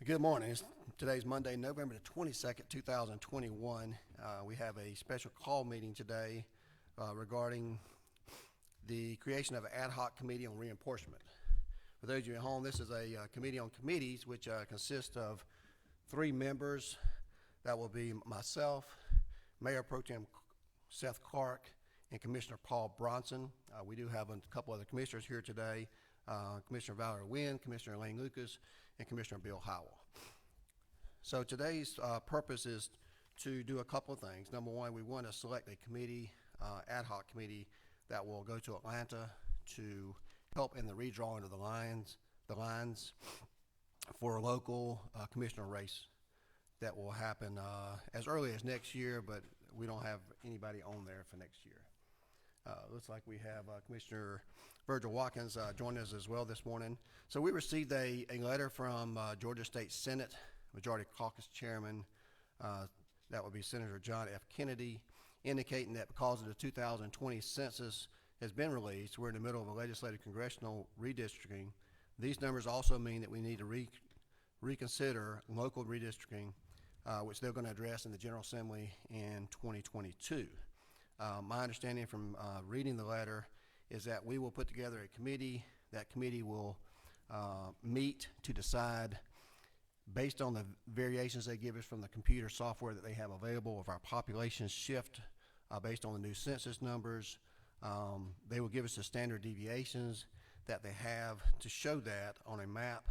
Good morning. Today's Monday, November the 22nd, 2021. We have a special call meeting today regarding the creation of an ad hoc committee on reinforcement. For those of you at home, this is a committee on committees which consists of 3 members. That will be myself, Mayor Pro Tem Seth Clark, and Commissioner Paul Bronson. We do have a couple other commissioners here today, Commissioner Valerie Wynn, Commissioner Elaine Lucas, and Commissioner Bill Howell. So today's purpose is to do a couple of things. Number one, we want to select a committee, ad hoc committee, that will go to Atlanta to help in the redrawing of the lines for a local commissioner race that will happen as early as next year, but we don't have anybody on there for next year. Looks like we have Commissioner Virgil Watkins joining us as well this morning. So we received a letter from Georgia State Senate Majority Caucus Chairman, that would be Senator John F. Kennedy, indicating that because of the 2020 census has been released, we're in the middle of a legislative congressional redistricting. These numbers also mean that we need to reconsider local redistricting, which they're going to address in the General Assembly in 2022. My understanding from reading the letter is that we will put together a committee. That committee will meet to decide, based on the variations they give us from the computer software that they have available, if our population shift based on the new census numbers. They will give us the standard deviations that they have to show that on a map.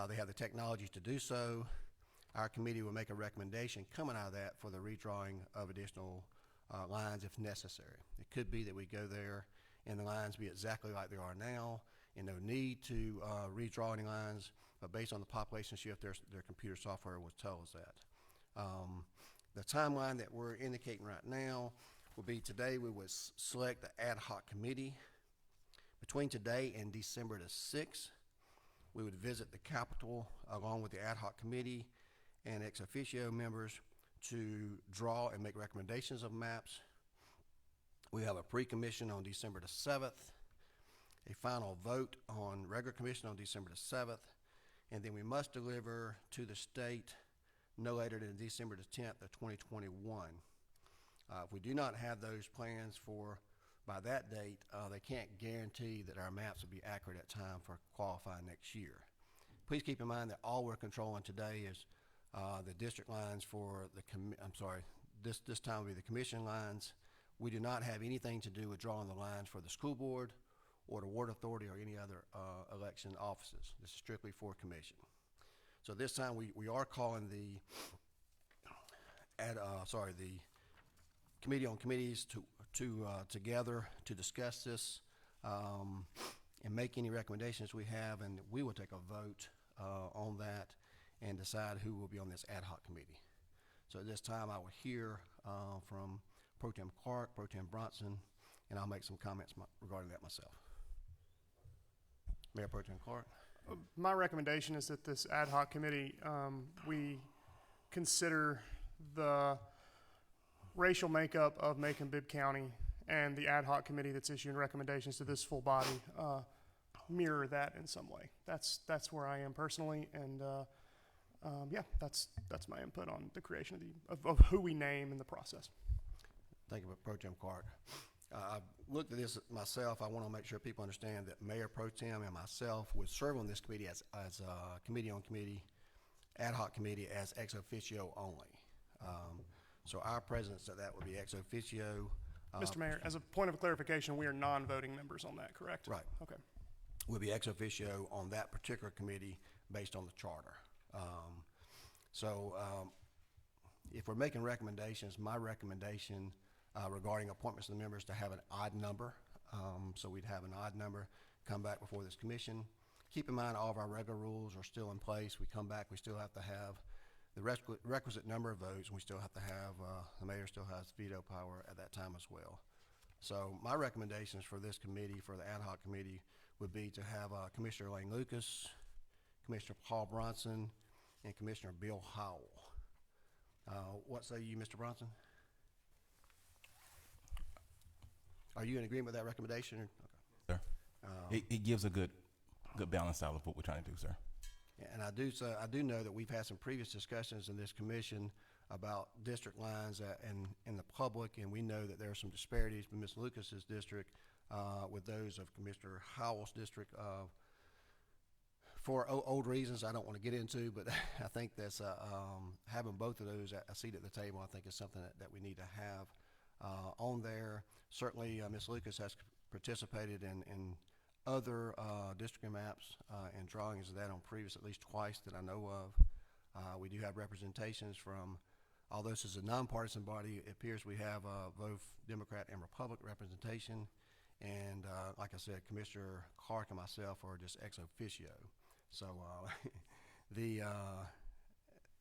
They have the technology to do so. Our committee will make a recommendation coming out of that for the redrawing of additional lines if necessary. It could be that we go there and the lines be exactly like they are now and no need to redraw any lines, but based on the population shift, their computer software will tell us that. The timeline that we're indicating right now will be today we would select the ad hoc committee. Between today and December the 6th, we would visit the Capitol along with the ad hoc committee and ex officio members to draw and make recommendations of maps. We have a pre-commission on December the 7th, a final vote on regular commission on December the 7th, and then we must deliver to the state no later than December the 10th of 2021. If we do not have those plans by that date, they can't guarantee that our maps will be accurate at time for qualifying next year. Please keep in mind that all we're controlling today is the district lines for this time will be the commission lines. We do not have anything to do with drawing the lines for the school board or the ward authority or any other election offices. This is strictly for commission. So this time we are calling the committee on committees together to discuss this and make any recommendations we have, and we will take a vote on that and decide who will be on this ad hoc committee. So at this time I will hear from Pro Tem Clark, Pro Tem Bronson, and I'll make some comments regarding that myself. Mayor Pro Tem Clark. My recommendation is that this ad hoc committee, we consider the racial makeup of Macon-Bibb County and the ad hoc committee that's issuing recommendations to this full body mirror that in some way. That's where I am personally, and yeah, that's my input on the creation of who we name in the process. Thank you, Pro Tem Clark. I've looked at this myself. I want to make sure people understand that Mayor Pro Tem and myself would serve on this committee as a committee on committee, ad hoc committee as ex officio only. So our presence at that would be ex officio. Mr. Mayor, as a point of clarification, we are non-voting members on that, correct? Right. Okay. We'll be ex officio on that particular committee based on the charter. If we're making recommendations, my recommendation regarding appointments of the members to have an odd number. So we'd have an odd number come back before this commission. Keep in mind all of our regular rules are still in place. We come back, we still have to have the requisite number of votes, and we still have to have, the mayor still has veto power at that time as well. So my recommendations for this committee, for the ad hoc committee, would be to have Commissioner Elaine Lucas, Commissioner Paul Bronson, and Commissioner Bill Howell. What say you, Mr. Bronson? Are you in agreement with that recommendation? Okay. Sir, it gives a good balance out of what we're trying to do, sir. And I do know that we've had some previous discussions in this commission about district lines in the public, and we know that there are some disparities in Ms. Lucas's district with those of Commissioner Howell's district for old reasons I don't want to get into, but I think that's having both of those a seat at the table, I think is something that we need to have on there. Certainly, Ms. Lucas has participated in other district maps and drawings of that on previous, at least twice that I know of. We do have representations from, although this is a nonpartisan body, it appears we have both Democrat and Republican representation. And like I said, Commissioner Clark and myself are just ex officio. So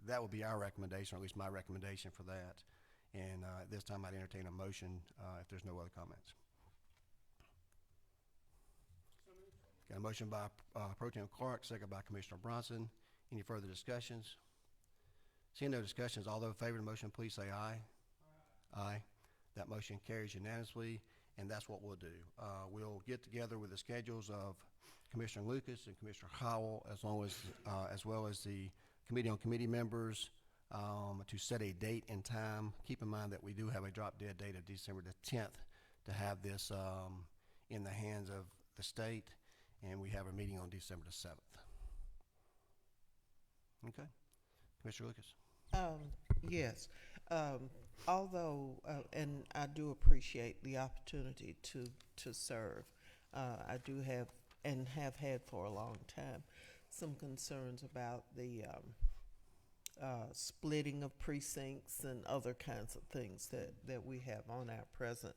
that would be our recommendation, or at least my recommendation for that. And at this time, I'd entertain a motion if there's no other comments. Got a motion by Pro Tem Clark, second by Commissioner Bronson. Any further discussions? Seeing no discussions, all those in favor of the motion, please say aye. Aye. That motion carries unanimously, and that's what we'll do. We'll get together with the schedules of Commissioner Lucas and Commissioner Howell, as well as the Committee on Committee members to set a date and time. Keep in mind that we do have a drop dead date of December the 10th to have this in the hands of the state, and we have a meeting on December the 7th. Okay. Commissioner Lucas. Yes. Although, and I do appreciate the opportunity to serve, I do have and have had for a long time some concerns about the splitting of precincts and other kinds of things that we have on our present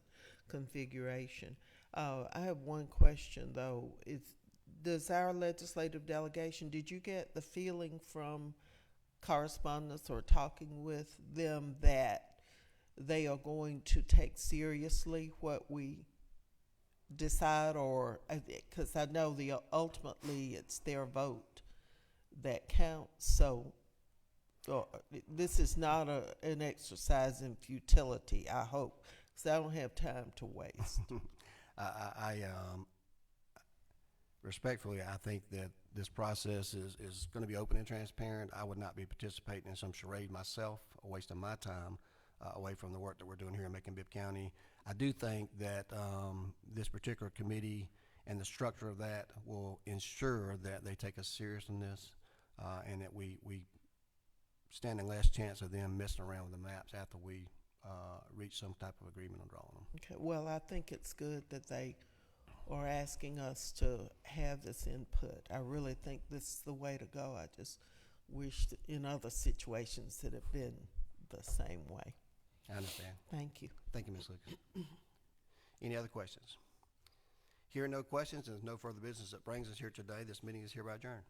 configuration. I have one question, though. Does our legislative delegation, did you get the feeling from correspondence or talking with them that they are going to take seriously what we decide, or because I know ultimately it's their vote that counts, so this is not an exercise in futility, I hope, because I don't have time to waste. I respectfully, I think that this process is going to be open and transparent. I would not be participating in some charade myself, wasting my time away from the work that we're doing here in Macon-Bibb County. I do think that this particular committee and the structure of that will ensure that they take us serious in this and that we stand in less chance of them messing around with the maps after we reach some type of agreement on drawing them. Okay, well, I think it's good that they are asking us to have this input. I really think this is the way to go. I just wish that in other situations it had been the same way. I understand. Thank you. Thank you, Ms. Lucas. Any other questions? Hearing no questions and no further business that brings us here today, this meeting is hereby adjourned.